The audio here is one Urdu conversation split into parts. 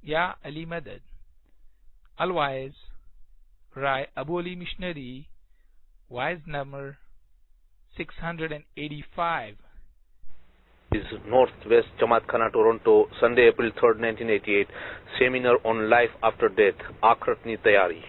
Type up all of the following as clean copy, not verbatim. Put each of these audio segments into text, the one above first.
Ya Ali Madad. Alwise, Rai Abu Ali Missionary, wise number 685. Is Northwest Jamaat Khana, Toronto, Sunday, April 3rd, 1988. Seminar on Life After Death. Akhirat ni Tayari.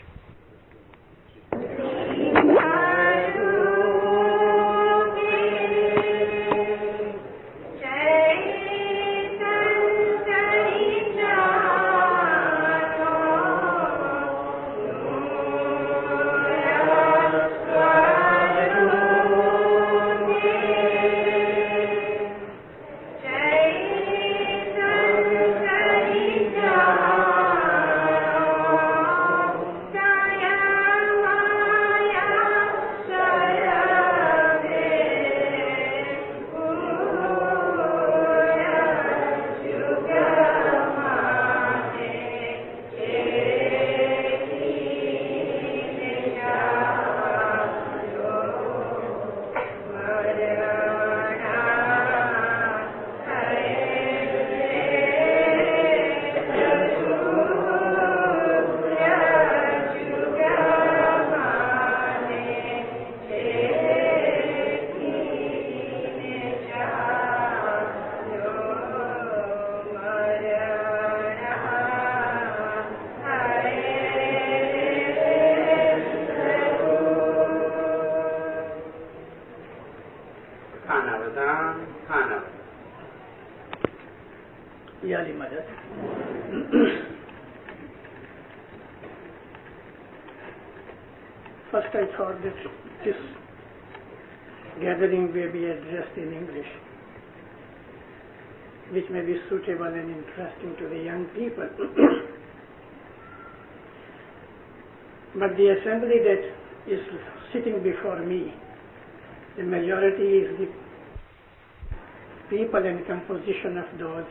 First I thought that this gathering may be addressed in English, which may be suitable and interesting to the young people. But the assembly that is sitting before me, the majority is the people and composition of those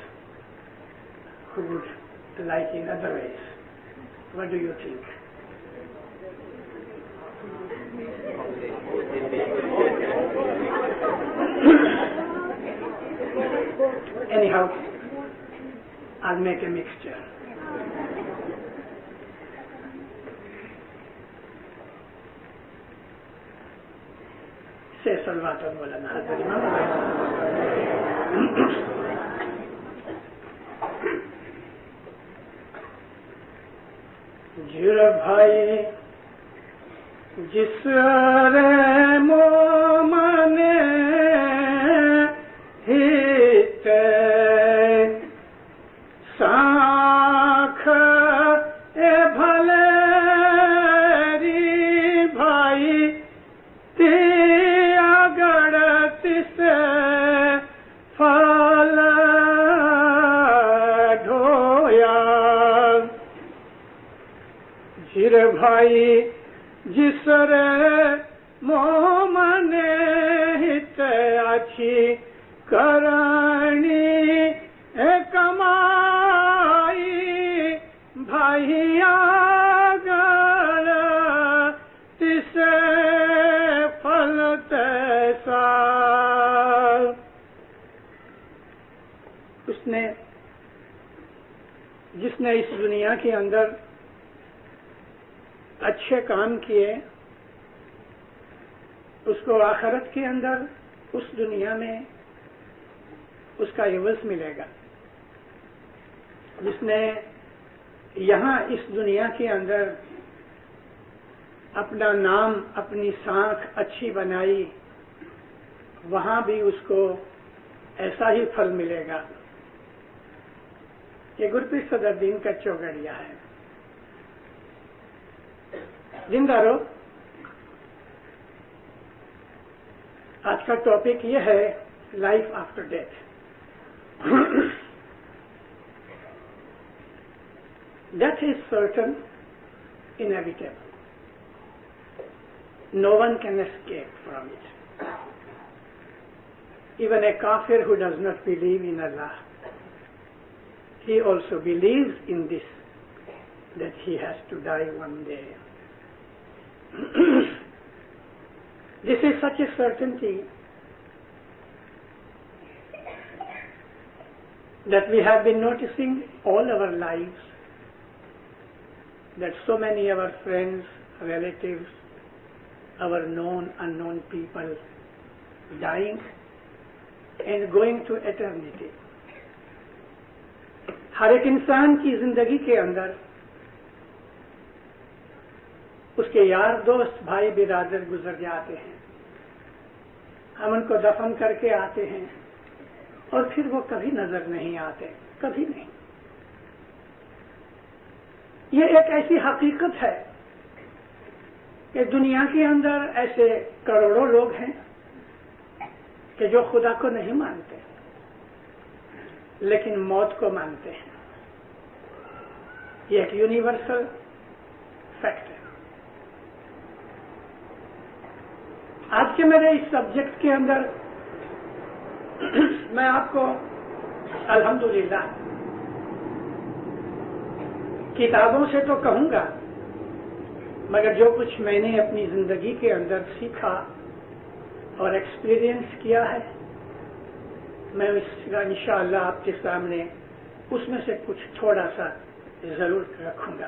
who would like in other ways. What do you think? Anyhow, I'll make a mixture. Say Salvat al-Mawlana Hazrat Imam. Jura bhai جس رے مومنے ہیت ساکھ اے بھلے ری بھائی تیا گڑت سے پھل ڈھویا جر بھائی جس رے مومن ہت اچھی کرنی کمائی بھائی آگر تس پھل تیسا. جس نے اس دنیا کے اندر اچھے کام کیے اس کو آخرت کے اندر اس دنیا میں اس کا عوض ملے گا. جس نے یہاں اس دنیا کے اندر اپنا نام اپنی سانکھ اچھی بنائی وہاں بھی اس کو ایسا ہی پھل ملے گا. یہ گرپریت صدر دین کا چوگڑیا ہے. زندہ رہو. آج کا ٹاپک یہ ہے life after death. Death is certain, inevitable. No one can escape from it. Even a kafir who does not believe in Allah, he also believes in this, that he has to die one day. This is such a certainty that we have been noticing all our lives that so many of our friends, relatives, our known, unknown people dying and going to eternity. ہر ایک انسان کی زندگی کے اندر اس کے یار دوست بھائی برادر گزر جاتے ہیں. ہم ان کو دفن کر کے آتے ہیں اور پھر وہ کبھی نظر نہیں آتے, کبھی نہیں. یہ ایک ایسی حقیقت ہے کہ دنیا کے اندر ایسے کروڑوں لوگ ہیں کہ جو خدا کو نہیں مانتے لیکن موت کو مانتے ہیں. یہ ایک یونیورسل فیکٹ ہے. آج کے میرے اس سبجیکٹ کے اندر میں آپ کو الحمدللہ کتابوں سے تو کہوں گا, مگر جو کچھ میں نے اپنی زندگی کے اندر سیکھا اور ایکسپیرئنس کیا ہے, میں اس کا انشاءاللہ آپ کے سامنے اس میں سے کچھ تھوڑا سا ضرور رکھوں گا.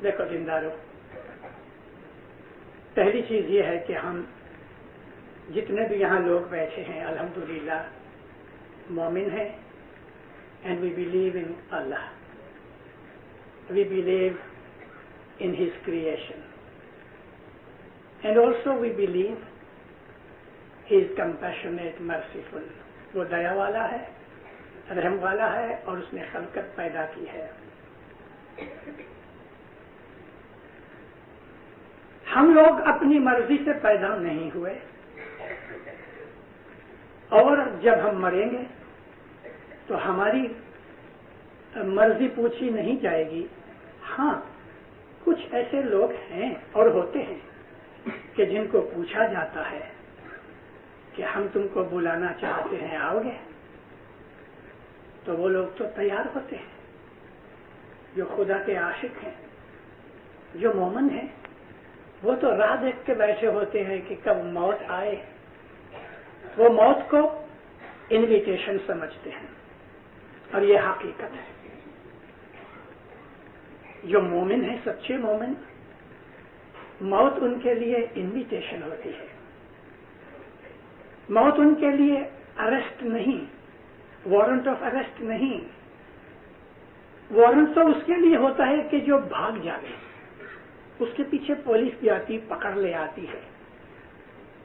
دیکھو زندارو, پہلی چیز یہ ہے کہ ہم جتنے بھی یہاں لوگ بیٹھے ہیں الحمدللہ مومن ہیں, اینڈ وی بلیو ان اللہ, we believe in his creation, and also we believe he is compassionate, merciful. وہ دیا والا ہے, رحم والا ہے, اور اس نے خلقت پیدا کی ہے. ہم لوگ اپنی مرضی سے پیدا نہیں ہوئے, اور جب ہم مریں گے تو ہماری مرضی پوچھی نہیں جائے گی. ہاں, کچھ ایسے لوگ ہیں اور ہوتے ہیں کہ جن کو پوچھا جاتا ہے کہ ہم تم کو بلانا چاہتے ہیں, آؤ گے؟ تو وہ لوگ تو تیار ہوتے ہیں. جو خدا کے عاشق ہیں, جو مومن ہیں, وہ تو راہ دیکھ کے بیٹھے ہوتے ہیں کہ کب موت آئے. وہ موت کو انویٹیشن سمجھتے ہیں, اور یہ حقیقت ہے. جو مومن ہے, سچے مومن, موت ان کے لیے انویٹیشن ہوتی ہے. موت ان کے لیے اریسٹ نہیں, وارنٹ آف اریسٹ نہیں. وارنٹ تو اس کے لیے ہوتا ہے کہ جو بھاگ جائے, اس کے پیچھے پولیس بھی آتی, پکڑ لے آتی ہے,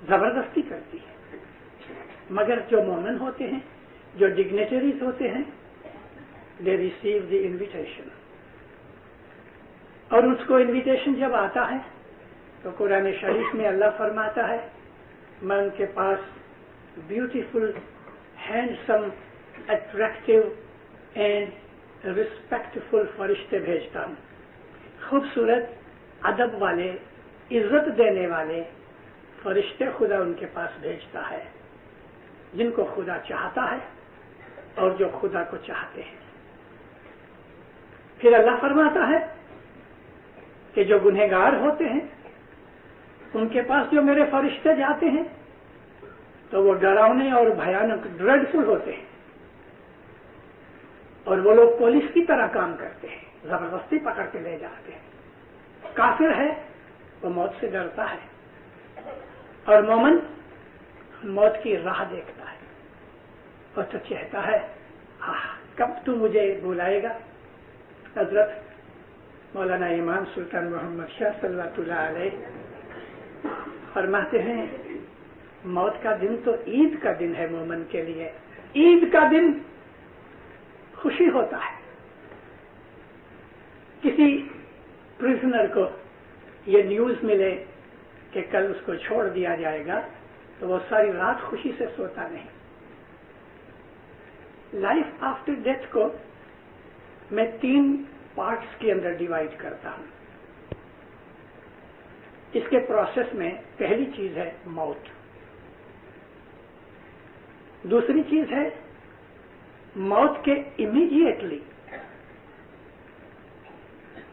زبردستی کرتی ہے. مگر جو مومن ہوتے ہیں, جو ڈگنیٹریز ہوتے ہیں, دے ریسیو دی انویٹیشن. اور اس کو انویٹیشن جب آتا ہے تو قرآن شریف میں اللہ فرماتا ہے, میں ان کے پاس beautiful, handsome, attractive and respectful فرشتے بھیجتا ہوں. خوبصورت, ادب والے, عزت دینے والے فرشتے خدا ان کے پاس بھیجتا ہے, جن کو خدا چاہتا ہے اور جو خدا کو چاہتے ہیں. پھر اللہ فرماتا ہے کہ جو گنہگار ہوتے ہیں ان کے پاس جو میرے فرشتے جاتے ہیں تو وہ ڈراؤنے اور بھیانک, ڈریڈفل ہوتے ہیں, اور وہ لوگ پولیس کی طرح کام کرتے ہیں, زبردستی پکڑ کے لے جاتے ہیں. کافر ہے وہ موت سے ڈرتا ہے, اور مومن موت کی راہ دیکھتا ہے اور تو چاہتا ہے کب تو مجھے بلائے گا. حضرت مولانا امام سلطان محمد شاہ صلی اللہ علیہ فرماتے ہیں, موت کا دن تو عید کا دن ہے مومن کے لیے. عید کا دن خوشی ہوتا ہے. کسی پرزنر کو یہ نیوز ملے کہ کل اس کو چھوڑ دیا جائے گا تو وہ ساری رات خوشی سے سوتا نہیں. لائف آفٹر ڈیتھ کو میں 3 پارٹس کے اندر ڈیوائڈ کرتا ہوں. اس کے پروسیس میں پہلی چیز ہے موت, دوسری چیز ہے موت کے امیڈیٹلی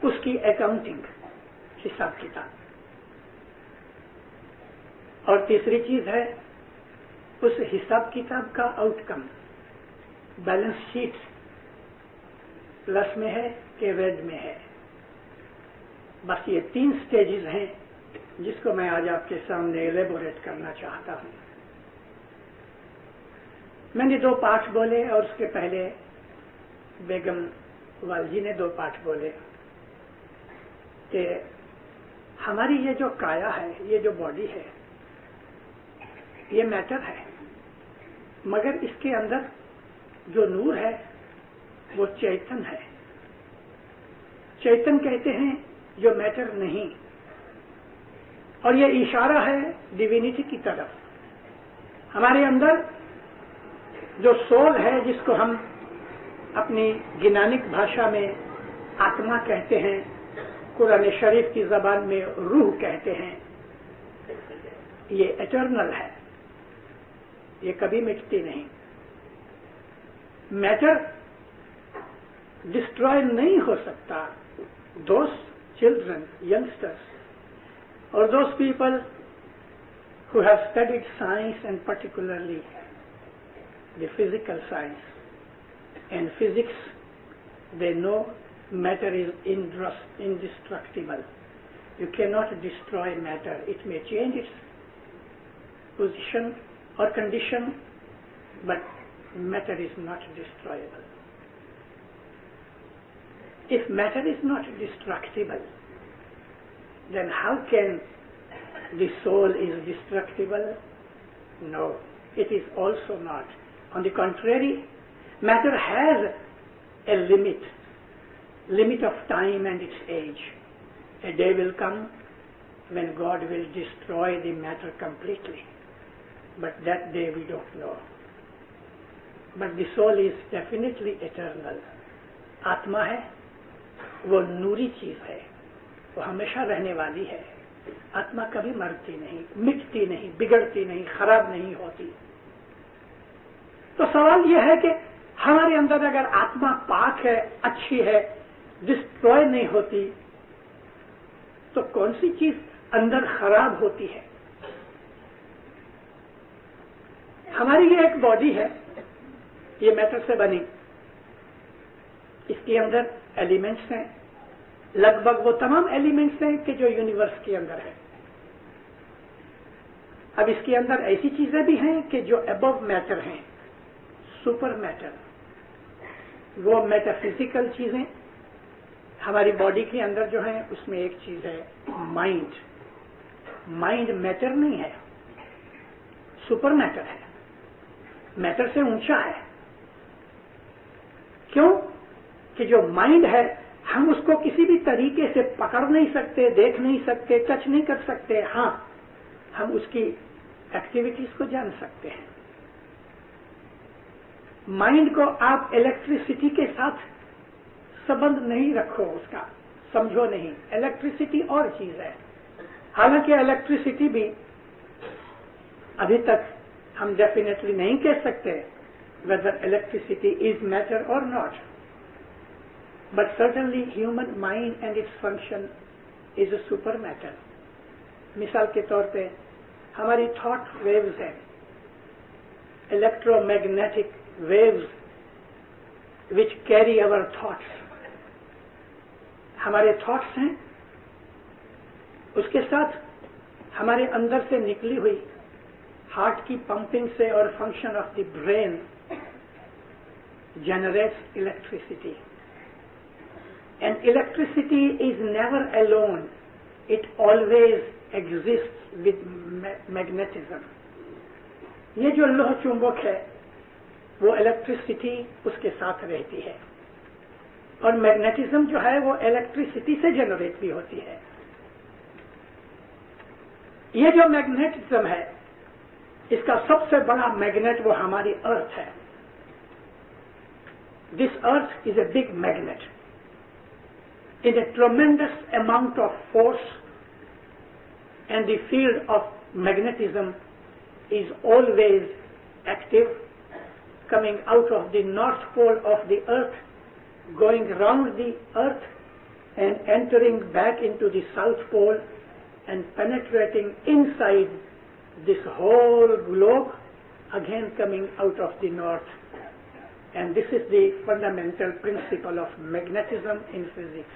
اس کی اکاؤنٹنگ, حساب کتاب, اور تیسری چیز ہے اس حساب کتاب کا آؤٹ کم, بیلنس شیٹ پلس میں ہے کہ ریڈ میں ہے. بس یہ 3 سٹیجز ہیں جس کو میں آج آپ کے سامنے ایلیبوریٹ کرنا چاہتا ہوں. میں نے 2 پارٹ بولے اور اس کے پہلے بیگم والجی نے 2 پارٹ بولے کہ ہماری یہ جو کایا ہے، یہ جو باڈی ہے، یہ میٹر ہے، مگر اس کے اندر جو نور ہے وہ چیتن ہے. چیتن کہتے ہیں جو میٹر نہیں، اور یہ اشارہ ہے ڈیوینٹی کی طرف. ہمارے اندر جو سول ہے، جس کو ہم اپنی گنانک بھاشا میں آتما کہتے ہیں، قرآن شریف کی زبان میں روح کہتے ہیں، یہ ایٹرنل ہے، یہ کبھی مٹتی نہیں. میٹر ڈسٹروائے نہیں ہو سکتا. دوز چلڈرن، یگسٹرس اور those people who have studied science and particularly the physical science and physics, they know matter is indestructible. You cannot destroy matter. It may change its position or condition, but matter is not destroyable. If matter is not destructible, then how can the soul is destructible? No, it is also not. On the contrary, matter has a limit of time and its age. A day will come when God will destroy the matter completely, but that day we don't know. But the soul is definitely eternal. آتما ہے، وہ نوری چیز ہے، وہ ہمیشہ رہنے والی ہے. آتما کبھی مرتی نہیں، مٹتی نہیں، بگڑتی نہیں، خراب نہیں ہوتی. تو سوال یہ ہے کہ ہمارے اندر اگر آتما پاک ہے، اچھی ہے، ڈسٹروائے نہیں ہوتی، تو کون سی چیز اندر خراب ہوتی ہے؟ ہماری یہ ایک باڈی ہے، یہ میٹر سے بنی، اس کے اندر ایلیمنٹس ہیں، لگ بھگ وہ تمام ایلیمنٹس ہیں کہ جو یونیورس کے اندر ہے. اب اس کے اندر ایسی چیزیں بھی ہیں کہ جو ابو میٹر ہیں، سپر میٹر. وہ میٹا فزیکل چیزیں ہماری باڈی کے اندر جو ہیں، اس میں ایک چیز ہے مائنڈ. مائنڈ میٹر نہیں ہے، سپر میٹر ہے، میٹر سے اونچا ہے. کیوں کہ جو مائنڈ ہے، ہم اس کو کسی بھی طریقے سے پکڑ نہیں سکتے، دیکھ نہیں سکتے، ٹچ نہیں کر سکتے. ہاں، ہم اس کی ایکٹیویٹیز کو جان سکتے ہیں. مائنڈ کو آپ الیکٹریسٹی کے ساتھ سبند نہیں رکھو، اس کا سمجھو نہیں. الیکٹریسٹی اور چیز ہے. حالانکہ الیکٹریسٹی بھی ابھی تک ہم ڈیفینیٹلی نہیں کہہ سکتے whether electricity is matter or not. But certainly human mind and its function is a super matter. مثال کے طور پہ ہماری تھاٹ ویوز ہیں، electro magnetic waves which carry our thoughts. ہمارے تھاٹس ہیں، اس کے ساتھ ہمارے اندر سے نکلی ہوئی ہارٹ کی پمپنگ سے اور function of the brain generates electricity. And electricity is never alone. It always exists with magnetism. یہ جو لوہ چمبک ہے وہ الیکٹریسٹی اس کے ساتھ رہتی ہے، اور میگنیٹزم جو ہے وہ الیکٹریسٹی سے جنریٹ بھی ہوتی ہے. یہ جو میگنیٹزم ہے، اس کا سب سے بڑا میگنیٹ وہ ہماری ارتھ ہے. This earth is a big magnet. In a tremendous amount of force, and the field of magnetism is always active, coming out of the north pole of the earth, going round the earth and entering back into the south pole and penetrating inside this whole globe, again coming out of the north. And this is the fundamental principle of magnetism in physics.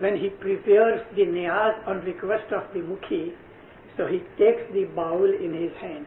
when he prepares the niyaz on request of the mukhi, so he takes the bowl in his hand.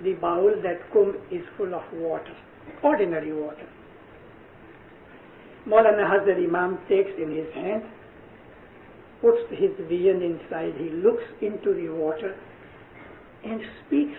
The bowl, that kumbh is full of water, ordinary water. Maulana Hazar Imam takes in his hand, puts his vision inside, he looks into the water and speaks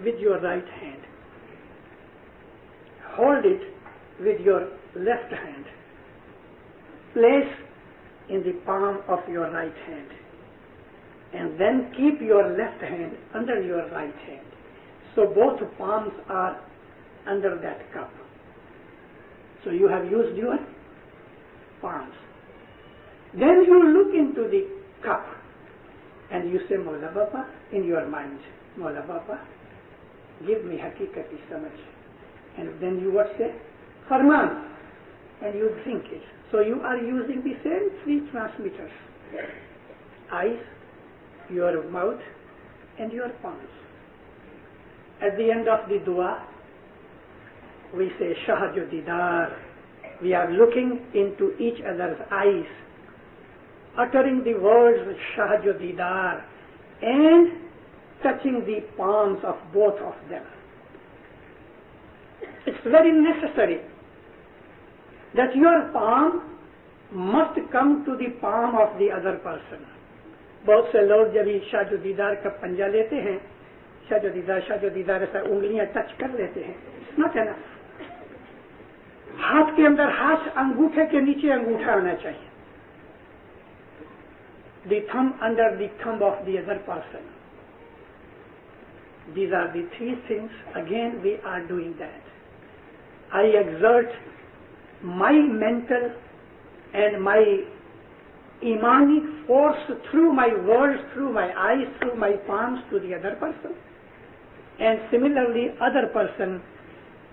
with your right hand, hold it with your left hand, place in the palm of your right hand, and then keep your left hand under your right hand, so both palms are under that cup. So you have used your palms. Then you look into the cup and you say, Maula Baba, in your mind, Maula Baba, give me hakikati samajh. And then you what say? Farman. And you drink it. So you are using the same three transmitters. Eyes, your mouth, and your palms. At the end of the dua, we say Shahjo Didar. We are looking into each other's eyes, uttering the words Shahjo Didar, and touching the palms of both of them. It's very necessary that your palm must come to the palm of the other person. بہت سے لوگ جب شاہ جو دیدار کا پنجہ لیتے ہیں شاہ جو دیدار ایسا انگلیاں ٹچ کر لیتے ہیں. It's not enough. ہاتھ کے اندر ہاتھ انگوٹھے کے نیچے انگوٹھا ہونا چاہیے. The thumb under the thumb of the other person. These are the three things. Again we are doing that. I exert my mental and my imanic force through my words, through my eyes, through my palms to the other person. And similarly, other person,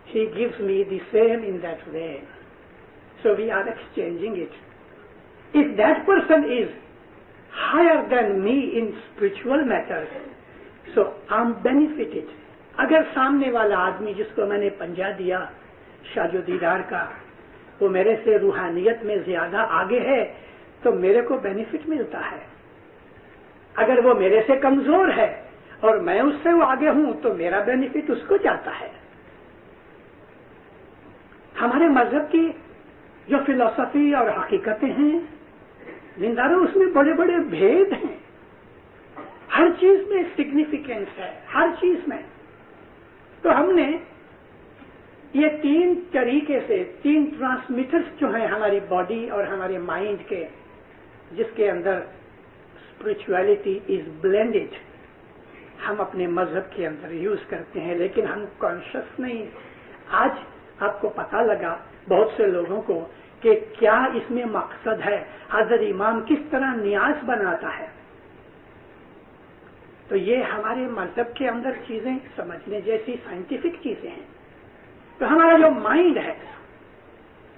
he gives me the same in that way. So we are exchanging it. If that person is higher than me in spiritual matters, so I'm benefited. اگر سامنے والا آدمی جس کو میں نے پنجہ دیا شاہ دیدار کا وہ میرے سے روحانیت میں زیادہ آگے ہے تو میرے کو بینیفٹ ملتا ہے. اگر وہ میرے سے کمزور ہے اور میں اس سے وہ آگے ہوں تو میرا بینیفٹ اس کو جاتا ہے. ہمارے مذہب کی جو فلسفی اور حقیقتیں ہیں زنداروں اس میں بڑے بڑے بھید ہیں. ہر چیز میں سگنیفیکینس ہے, ہر چیز میں. تو ہم نے یہ تین طریقے سے تین ٹرانسمیٹرز جو ہیں ہماری باڈی اور ہمارے مائنڈ کے جس کے اندر اسپرچویلٹی از بلینڈڈ ہم اپنے مذہب کے اندر یوز کرتے ہیں لیکن ہم کانشیس نہیں. آج آپ کو پتہ لگا بہت سے لوگوں کو کہ کیا اس میں مقصد ہے, حضرت امام کس طرح نیاز بناتا ہے. تو یہ ہمارے مذہب کے اندر چیزیں سمجھنے جیسی سائنٹیفک چیزیں ہیں. تو ہمارا جو مائنڈ ہے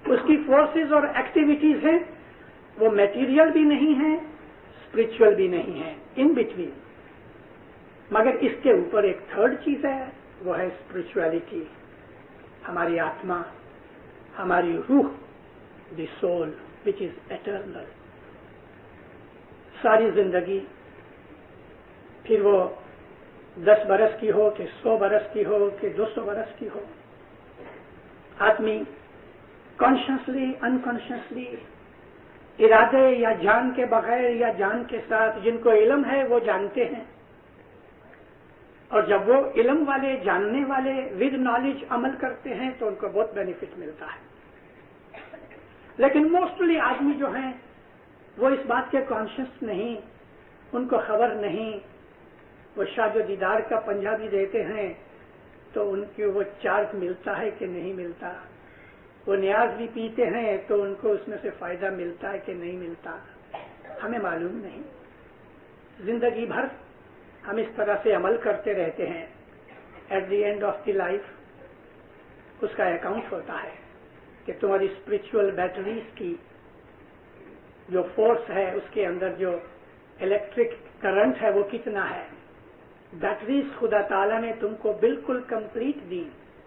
اس کی فورسز اور ایکٹیویٹیز ہیں وہ میٹیریل بھی نہیں ہیں اسپرچل بھی نہیں ہیں, ان بٹوین. مگر اس کے اوپر ایک تھرڈ چیز ہے وہ ہے اسپرچویلٹی, ہماری آتما, ہماری روح, دی سول وچ از ایٹرنل. ساری زندگی پھر وہ 10 برس کی ہو کہ 100 برس کی ہو کہ 200 برس کی ہو, آدمی کانشیسلی انکانشیسلی ارادے یا جان کے بغیر یا جان کے ساتھ جن کو علم ہے وہ جانتے ہیں, اور جب وہ علم والے جاننے والے ود نالج عمل کرتے ہیں تو ان کو بہت بینیفٹ ملتا ہے. لیکن موسٹلی آدمی جو ہیں وہ اس بات کے کانشیس نہیں, ان کو خبر نہیں. وہ شاہ دیدار کا پنجہ بھی دیتے ہیں تو ان کو وہ چارج ملتا ہے کہ نہیں ملتا. وہ نیاز بھی پیتے ہیں تو ان کو اس میں سے فائدہ ملتا ہے کہ نہیں ملتا, ہمیں معلوم نہیں. زندگی بھر ہم اس طرح سے عمل کرتے رہتے ہیں. At the end of the life اس کا اکاؤنٹ ہوتا ہے کہ تمہاری اسپرچل بیٹریز کی جو فورس ہے اس کے اندر جو الیکٹرک کرنٹ ہے وہ کتنا ہے. بیٹریز خدا تعالیٰ نے تم کو بالکل کمپلیٹ دی,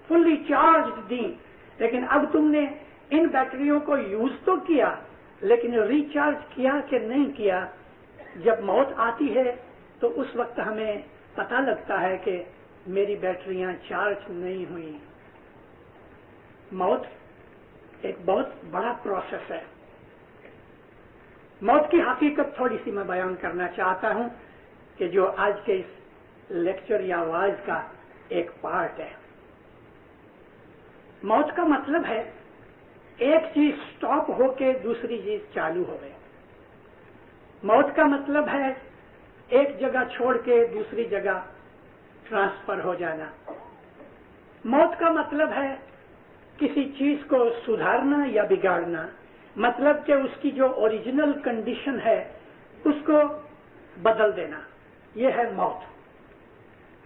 فلی چارجڈ دی, لیکن اب تم نے ان بیٹریوں کو یوز تو کیا لیکن ریچارج کیا کہ نہیں کیا. جب موت آتی ہے تو اس وقت ہمیں پتہ لگتا ہے کہ میری بیٹریاں چارج نہیں ہوئی. موت ایک بہت بڑا پروسیس ہے. موت کی حقیقت تھوڑی سی میں بیان کرنا چاہتا ہوں کہ جو آج کے اس لیکچر یا آواز کا ایک پارٹ ہے. موت کا مطلب ہے ایک چیز سٹاپ ہو کے دوسری چیز چالو ہو گئے. موت کا مطلب ہے ایک جگہ چھوڑ کے دوسری جگہ ٹرانسفر ہو جانا. موت کا مطلب ہے کسی چیز کو سدھارنا یا بگاڑنا, مطلب کہ اس کی جو اوریجنل کنڈیشن ہے اس کو بدل دینا. یہ ہے موت.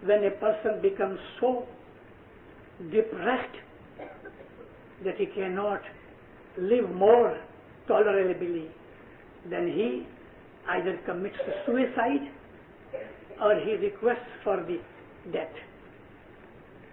When a person becomes so depressed that he cannot live more tolerably, then he either commits suicide or he requests for the death.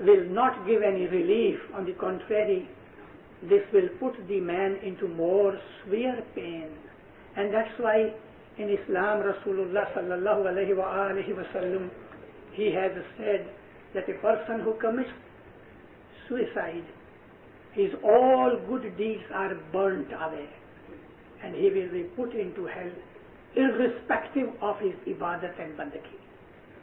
will not give any relief. On the contrary, this will put the man into more severe pain. And that's why in Islam, Rasulullah sallallahu alaihi wa alihi wa sallam, he has said that a person who commits suicide, his all good deeds are burnt away and he will be put into hell irrespective of his ibadat and bandagi.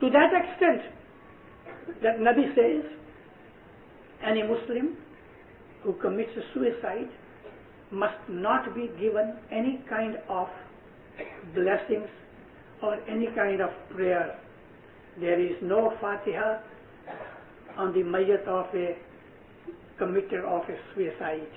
To that extent that Nabi says any Muslim who commits suicide must not be given any kind of blessings or any kind of prayer. There is no Fatiha on the mayyat of a committer of a suicide.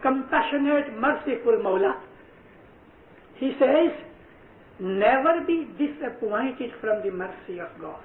compassionate, merciful Mawla, he says, never be disappointed from the mercy of God.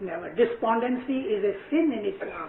Never. Despondency is a sin in Islam.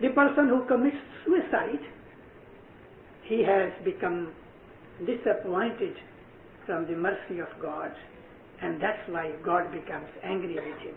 the person who commits suicide, he has become disappointed from the mercy of God, and that's why God becomes angry with him.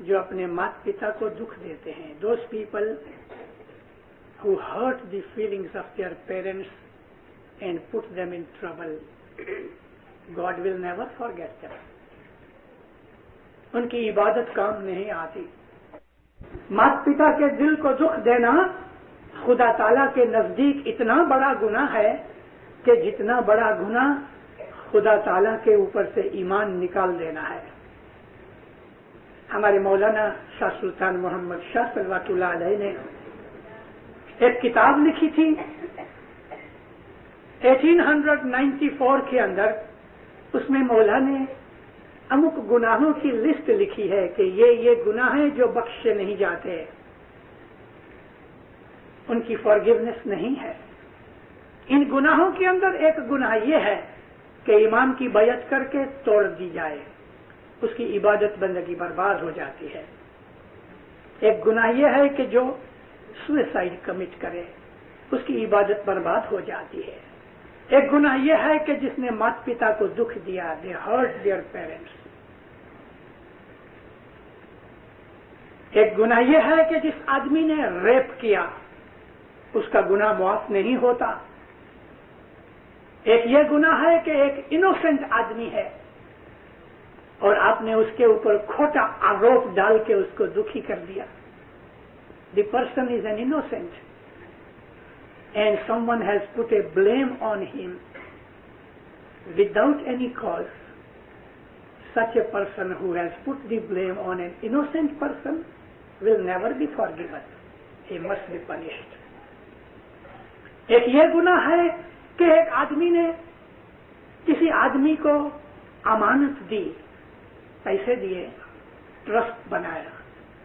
جو اپنے مات پتا کو دکھ دیتے ہیں. Those people who hurt the feelings of their parents and put them in trouble, God will never forget them. ان کی عبادت کام نہیں آتی. مات پتا کے دل کو دکھ دینا خدا تعالیٰ کے نزدیک اتنا بڑا گناہ ہے کہ جتنا بڑا گناہ خدا تعالیٰ کے اوپر سے ایمان نکال دینا ہے. ہمارے مولانا شاہ سلطان محمد شاہ صلوات اللہ علیہ نے ایک کتاب لکھی تھی 1894 کے اندر. اس میں مولا نے امک گناہوں کی لسٹ لکھی ہے کہ یہ گناہ ہیں جو بخشے نہیں جاتے, ان کی فارگیونیس نہیں ہے. ان گناہوں کے اندر ایک گناہ یہ ہے کہ امام کی بیعت کر کے توڑ دی جائے, اس کی عبادت بندگی برباد ہو جاتی ہے. ایک گناہ یہ ہے کہ جو سوئسائڈ کمٹ کرے, اس کی عبادت برباد ہو جاتی ہے. ایک گناہ یہ ہے کہ جس نے مات پتا کو دکھ دیا, دے ہرٹ دیئر پیرنٹس. ایک گناہ یہ ہے کہ جس آدمی نے ریپ کیا, اس کا گناہ معاف نہیں ہوتا. ایک یہ گناہ ہے کہ ایک انوسنٹ آدمی ہے اور آپ نے اس کے اوپر کھوٹا آروپ ڈال کے اس کو دکھی کر دیا. The person is an innocent and someone has put a blame on him without any cause. Such a person who has put the blame on an innocent person will never be forgiven. He must be punished. ایک یہ گناہ ہے کہ ایک آدمی نے کسی آدمی کو امانت دی, پیسے دیے, ٹرسٹ بنایا,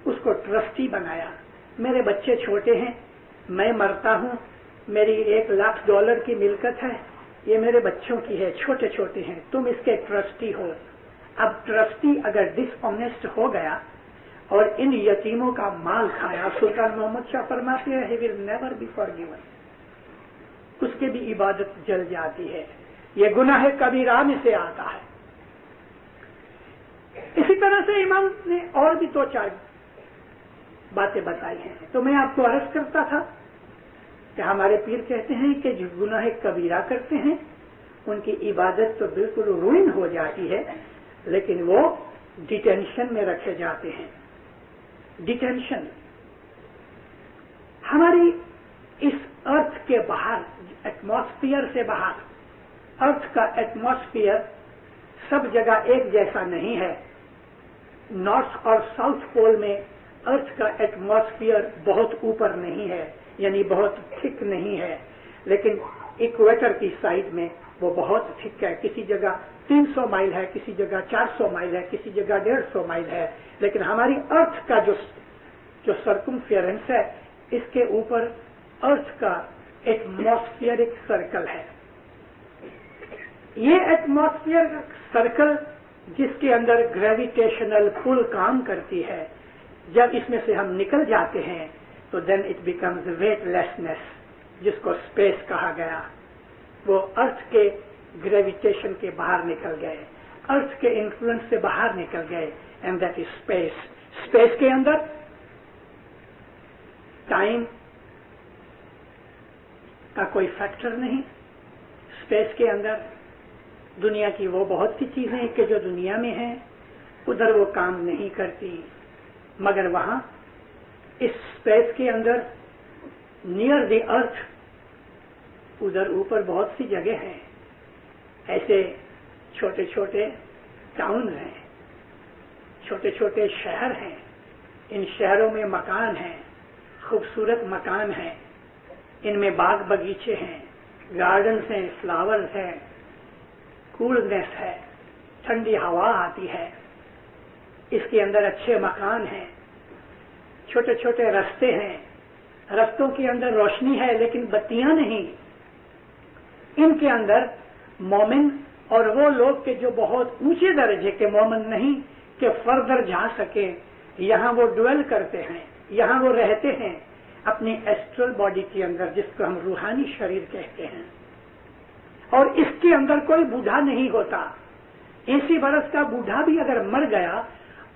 اس کو ٹرسٹی بنایا. میرے بچے چھوٹے ہیں, میں مرتا ہوں, میری $1,00,000 کی ملکت ہے, یہ میرے بچوں کی ہے, چھوٹے چھوٹے ہیں, تم اس کے ٹرسٹی ہو. اب ٹرسٹی اگر ڈس آنیسٹ ہو گیا اور ان یتیموں کا مال کھایا, سلطان محمد شاہ فرماتے ہیں he will never be forgiven. اس کی بھی عبادت جل جاتی ہے. یہ گناہ کبیرہ میں سے آتا ہے. اسی طرح سے امام نے اور بھی 2-4 باتیں بتائی ہیں. تو میں آپ کو عرض کرتا تھا کہ ہمارے پیر کہتے ہیں کہ جو گناہ کبیرہ کرتے ہیں ان کی عبادت تو بالکل روئن ہو جاتی ہے, لیکن وہ ڈیٹینشن میں رکھے جاتے ہیں. ڈیٹینشن ہماری اس ارتھ کے باہر, ایٹماسفیئر سے باہر, ارتھ کا ایٹماسفیئر سب جگہ ایک جیسا نہیں ہے. نارتھ اور ساؤتھ پول میں ارتھ کا ایٹماسفیئر بہت اوپر نہیں ہے, یعنی بہت تھک نہیں ہے, لیکن ایکویٹر کی سائڈ میں وہ بہت تھک ہے. کسی جگہ 300 مائل ہے, کسی جگہ 400 مائل ہے, کسی جگہ 150 مائل ہے. لیکن ہماری ارتھ کا جو سرکمفیرنس ہے, اس کے اوپر ارتھ کا ایٹماسفیئرک سرکل ہے. یہ ایٹماسفیئرک سرکل جس کے اندر گریویٹیشنل پل کام کرتی ہے, جب اس میں سے ہم نکل جاتے ہیں تو then it becomes weightlessness, جس کو اسپیس کہا گیا. وہ ارتھ کے گریویٹیشن کے باہر نکل گئے, ارتھ کے انفلوئنس سے باہر نکل گئے, and that is space. Space کے اندر ٹائم کا کوئی فیکٹر نہیں. اسپیس کے اندر دنیا کی وہ بہت سی چیزیں کہ جو دنیا میں ہیں ادھر وہ کام نہیں کرتی, مگر وہاں اس اسپیس کے اندر نیئر دی ارتھ ادھر اوپر بہت سی جگہ ہیں. ایسے چھوٹے چھوٹے ٹاؤن ہیں, چھوٹے چھوٹے شہر ہیں. ان شہروں میں مکان ہیں, خوبصورت مکان ہیں, ان میں باغ بگیچے ہیں, گارڈنس ہیں, فلاورز ہیں, کولنس ہے, ٹھنڈی ہوا آتی ہے. اس کے اندر اچھے مکان ہیں, چھوٹے چھوٹے رستے ہیں, رستوں کے اندر روشنی ہے لیکن بتیاں نہیں. ان کے اندر مومن اور وہ لوگ کے جو بہت اونچے درجے کے مومن نہیں کہ فردر جا سکے, یہاں وہ ڈویل کرتے ہیں, یہاں وہ رہتے ہیں اپنی ایسٹرل باڈی کے اندر, جس کو ہم روحانی شریر کہتے ہیں. اور اس کے اندر کوئی بوڑھا نہیں ہوتا. 80 برس کا بوڑھا بھی اگر مر گیا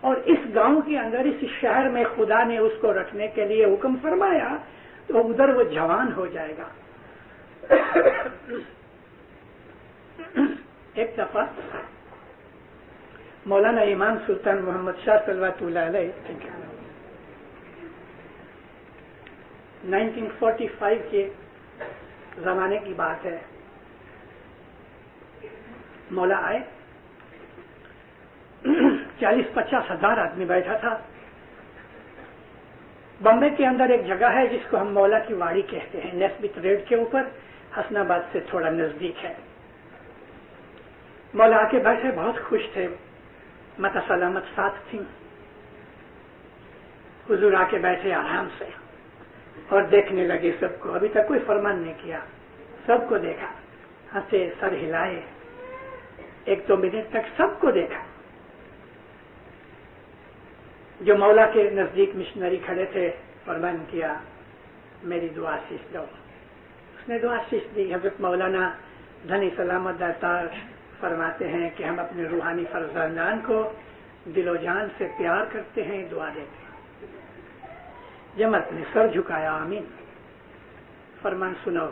اور اس گاؤں کے اندر اس شہر میں خدا نے اس کو رکھنے کے لیے حکم فرمایا تو ادھر وہ جوان ہو جائے گا. ایک دفعہ مولانا امام سلطان محمد شاہ صلوات اللہ علیہ 1945 کے زمانے کی بات ہے. مولا آئے, 40-50 ہزار آدمی بیٹھا تھا. بمبے کے اندر ایک جگہ ہے جس کو ہم مولا کی واڑی کہتے ہیں, نیسبت ریڈ کے اوپر, حسن آباد سے تھوڑا نزدیک ہے. مولا آ کے بیٹھے, بہت خوش تھے, متا سلامت ساتھ تھیں. حضور آ کے بیٹھے آرام سے اور دیکھنے لگے سب کو. ابھی تک کوئی فرمان نہیں کیا, سب کو دیکھا, ہنسے, سر ہلائے, 1-2 منٹ تک سب کو دیکھا. جو مولا کے نزدیک مشنری کھڑے تھے فرمان کیا, میری دعا آشیش دو. اس نے دعا آشیش دی. حضرت مولانا دھنی سلامت داتار فرماتے ہیں کہ ہم اپنے روحانی فرزندان کو دل و جان سے پیار کرتے ہیں, دعا دیتے ہیں. جماعت نے سر جھکایا, آمین. فرمان سنو.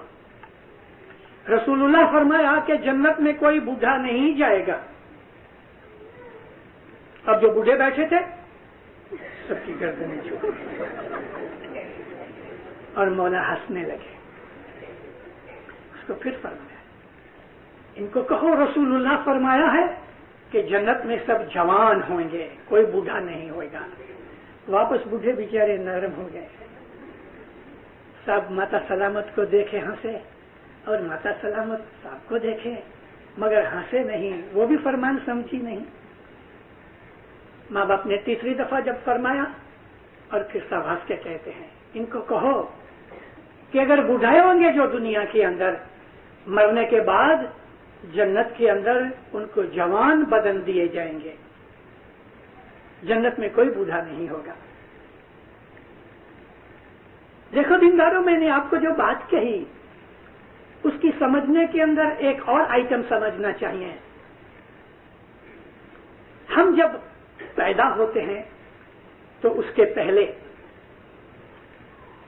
رسول اللہ فرمایا کہ جنت میں کوئی بوڑھا نہیں جائے گا. اب جو بوڑھے بیٹھے تھے سب کی گردنیں جھک اور مولا ہنسنے لگے. اس کو پھر فرمایا, ان کو کہو رسول اللہ فرمایا ہے کہ جنت میں سب جوان ہوں گے, کوئی بوڑھا نہیں ہوگا. واپس بوڑھے بیچارے نرم ہو گئے. سب ماتا سلامت کو دیکھے ہنسے, اور ماتا سلامت سب کو دیکھے مگر ہنسے نہیں, وہ بھی فرمان سمجھی نہیں. ماں باپ نے تیسری دفعہ جب فرمایا اور پھر سب ہنس کے کہتے ہیں, ان کو کہو کہ اگر بوڑھے ہوں گے جو دنیا کے اندر, مرنے کے بعد جنت کے اندر ان کو جوان بدن دیے جائیں گے. جنت میں کوئی بوڑھا نہیں ہوگا. دیکھو دینداروں, میں نے آپ کو جو بات کہی اس کی سمجھنے کے اندر ایک اور آئٹم سمجھنا چاہیے. ہم جب پیدا ہوتے ہیں تو اس کے پہلے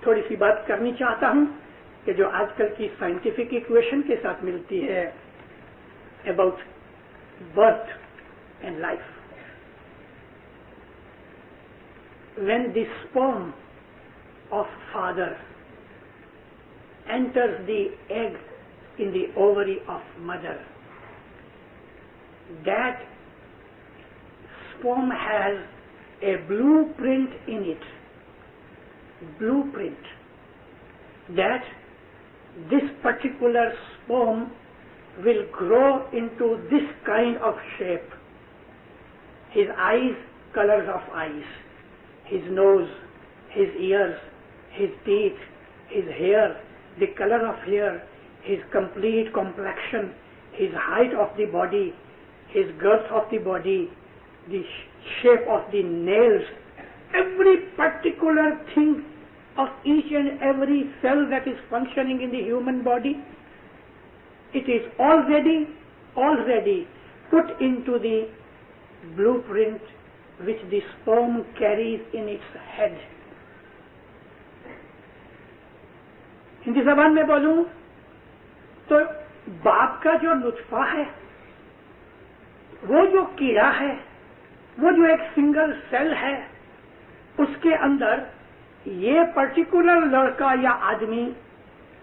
تھوڑی سی بات کرنی چاہتا ہوں کہ جو آج کل کی سائنٹیفک ایکویشن کے ساتھ ملتی ہے about birth and life. When the sperm of father enters the egg in the ovary of mother, that sperm has a blueprint in it. Blueprint. That this particular sperm will grow into this kind of shape. His eyes, colors of eyes. His nose, his ears, his teeth, his hair, the color of hair, his complete complexion, his height of the body, his girth of the body, the shape of the nails, every particular thing of each and every cell that is functioning in the human body, it is already put into the blueprint which the sperm carries in its head. Hindi زبان میں بولوں تو باپ کا جو نطفہ ہے, وہ جو کیڑا ہے, وہ جو ایک سنگل سیل ہے, اس کے اندر یہ پرٹیکولر لڑکا یا آدمی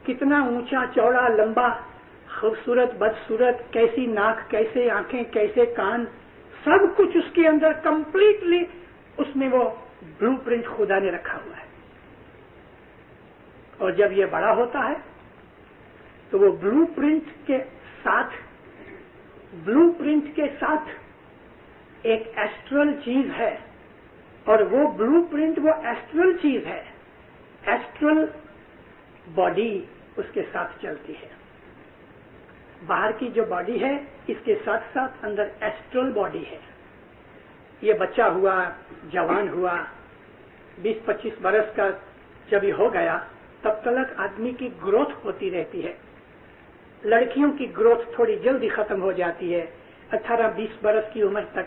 کتنا اونچا, چوڑا, لمبا, خوبصورت, بدصورت, کیسی ناک, کیسے آنکھیں, کیسے کان, سب کچھ اس کے اندر کمپلیٹلی اس میں وہ بلو پرنٹ خدا نے رکھا ہوا ہے. اور جب یہ بڑا ہوتا ہے تو وہ بلو پرنٹ کے ساتھ ایک ایسٹرل چیز ہے, اور وہ بلو پرنٹ وہ ایسٹرل چیز ہے. ایسٹرل باڈی اس کے ساتھ چلتی ہے. باہر کی جو باڈی ہے اس کے ساتھ ساتھ اندر ایسٹرل باڈی ہے. یہ بچہ ہوا, جوان ہوا, 20-25 برس کا جب یہ ہو گیا تب تک آدمی کی گروتھ ہوتی رہتی ہے. لڑکیوں کی گروتھ تھوڑی جلدی ختم ہو جاتی ہے 18-20 برس کی عمر تک.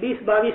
20, 22,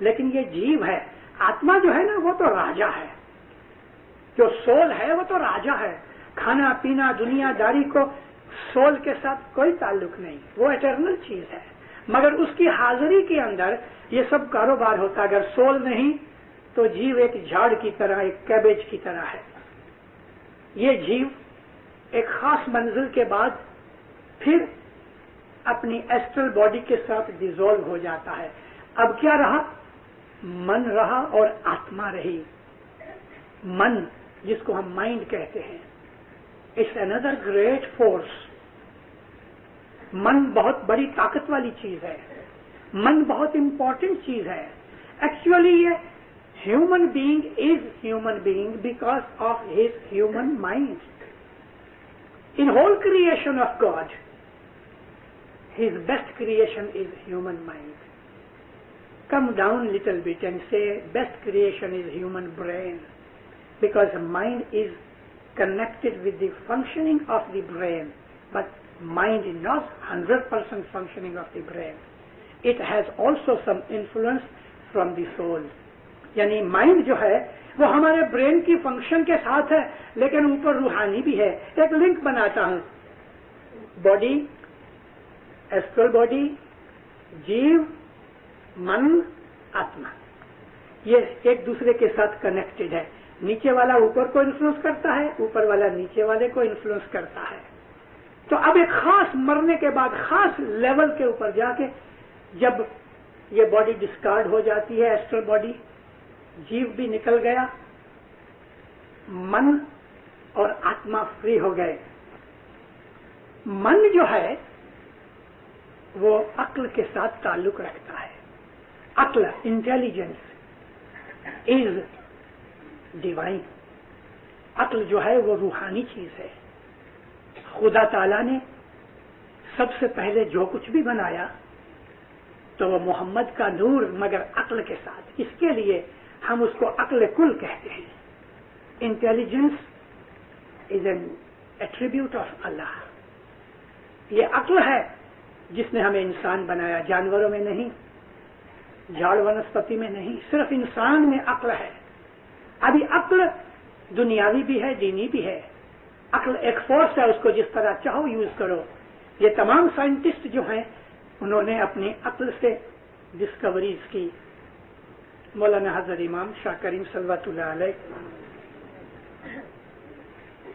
لیکن یہ جیو ہے. آتما جو ہے نا وہ تو راجا ہے, جو سول ہے وہ تو راجا ہے. کھانا پینا دنیا داری کو سول کے ساتھ کوئی تعلق نہیں, وہ ایٹرنل چیز ہے. مگر اس کی حاضری کے اندر یہ سب کاروبار ہوتا ہے. اگر سول نہیں تو جیو ایک جھاڑ کی طرح, ایک کیبیج کی طرح ہے. یہ جیو ایک خاص منزل کے بعد پھر اپنی ایسٹرل باڈی کے ساتھ ڈیزولو ہو جاتا ہے. اب کیا رہا؟ من رہا اور آتما رہی. من جس کو ہم مائنڈ کہتے ہیں, اٹس اندر گریٹ فورس. من بہت بڑی طاقت والی چیز ہے, من بہت امپورٹنٹ چیز ہے. ایکچولی یہ human being is human being because of his human mind. In whole creation of God his best creation is human mind. Come down little bit and say best creation is human brain, because mind is connected with the functioning of the brain, but mind is not 100% functioning of the brain. It has also some influence from the soul. یعنی مائنڈ جو ہے وہ ہمارے برین کی فنکشن کے ساتھ ہے, لیکن اوپر روحانی بھی ہے. ایک لنک بناتا ہوں, باڈی, ایسٹرل باڈی, جیو, من, آتما, یہ ایک دوسرے کے ساتھ کنیکٹڈ ہے. نیچے والا اوپر کو انفلوئنس کرتا ہے, اوپر والا نیچے والے کو انفلوئنس کرتا ہے. تو اب ایک خاص مرنے کے بعد خاص لیول کے اوپر جا کے جب یہ باڈی ڈسکارڈ ہو جاتی ہے, ایسٹرل باڈی, جیو بھی نکل گیا, من اور آتما فری ہو گئے. من جو ہے وہ عقل کے ساتھ تعلق رکھتا ہے. عقل, انٹیلیجنس از ڈیوائن. عقل جو ہے وہ روحانی چیز ہے. خدا تعالیٰ نے سب سے پہلے جو کچھ بھی بنایا تو وہ محمد کا نور, مگر عقل کے ساتھ. اس کے لیے ہم اس کو عقل کل کہتے ہیں. Intelligence is an attribute of Allah. یہ عقل ہے جس نے ہمیں انسان بنایا, جانوروں میں نہیں, جھاڑ ونسپتی میں نہیں, صرف انسان میں عقل ہے. ابھی عقل دنیاوی بھی ہے, دینی بھی ہے. عقل ایک فورس ہے, اس کو جس طرح چاہو یوز کرو. یہ تمام سائنٹسٹ جو ہیں انہوں نے اپنی عقل سے ڈسکوریز کی. مولانا حضرت امام شاہ کریم صلوات اللہ علیہ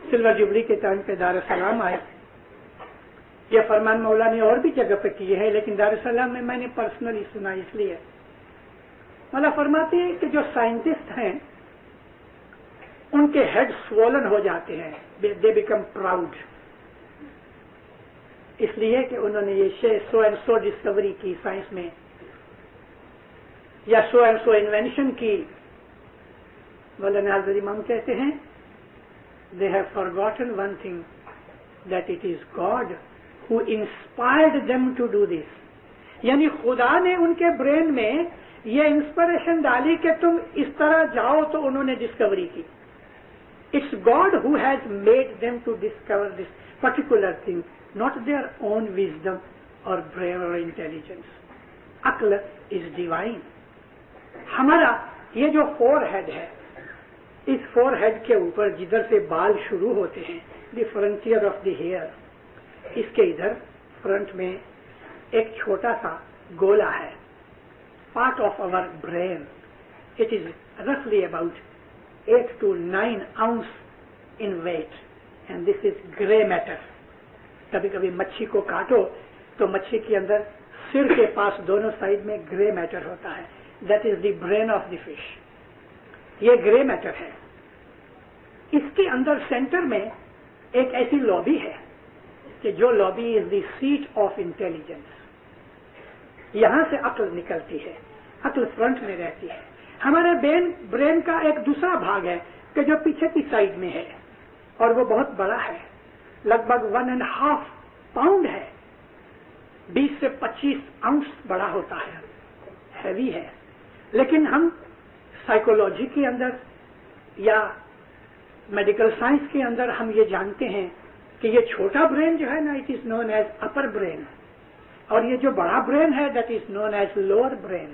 سلور جبلی کے ٹائم پہ دار السلام آئے. یہ فرمان مولا نے اور بھی جگہ پہ کیے ہیں, لیکن دار السلام میں میں نے پرسنلی سنا. اس لیے مولا فرماتے ہیں کہ جو سائنٹسٹ ہیں ان کے ہیڈ سوولن ہو جاتے ہیں, دے بیکم پراؤڈ, اس لیے کہ انہوں نے یہ سو اینڈ سو ڈسکوری کی سائنس میں, یا سو اینڈ سو انوینشن کی. مولانا حضرت امام کہتے ہیں they have forgotten one thing, that it is God who inspired them to do this. یعنی خدا نے ان کے برین میں یہ انسپریشن ڈالی کہ تم اس طرح جاؤ, تو انہوں نے ڈسکوری کی. It's God who has made them to discover this particular thing, not their own wisdom or brain or intelligence. عقل is divine. ہمارا یہ جو فور ہیڈ ہے, اس فور ہیڈ کے اوپر جدھر سے بال شروع ہوتے ہیں, the frontier of the hair, اس کے ادھر فرنٹ میں ایک چھوٹا سا گولا ہے, part of our brain. It is رفلی about 8 to 9 ounce in weight, and this is grey matter. کبھی کبھی مچھی کو کاٹو تو مچھی کے اندر سر کے پاس دونوں سائڈ میں گرے میٹر ہوتا ہے. That is the brain of the fish. یہ گرے میٹر ہے. اس کے اندر سینٹر میں ایک ایسی لابی ہے کہ جو lobe is the seat of intelligence. یہاں سے عقل نکلتی ہے, عقل فرنٹ میں رہتی ہے. ہمارے برین کا ایک دوسرا بھاگ ہے کہ جو پیچھے کی سائڈ میں ہے, اور وہ بہت بڑا ہے, لگ بھگ 1.5 پاؤنڈ ہے, 20 سے 25 اونس بڑا ہوتا ہے, ہیوی ہے. لیکن ہم سائیکولوجی کے اندر یا میڈیکل سائنس کے اندر ہم یہ جانتے ہیں کہ یہ چھوٹا برین جو ہے نا, it is known as upper brain, اور یہ جو بڑا برین ہے that is known as lower brain.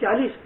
40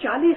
40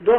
2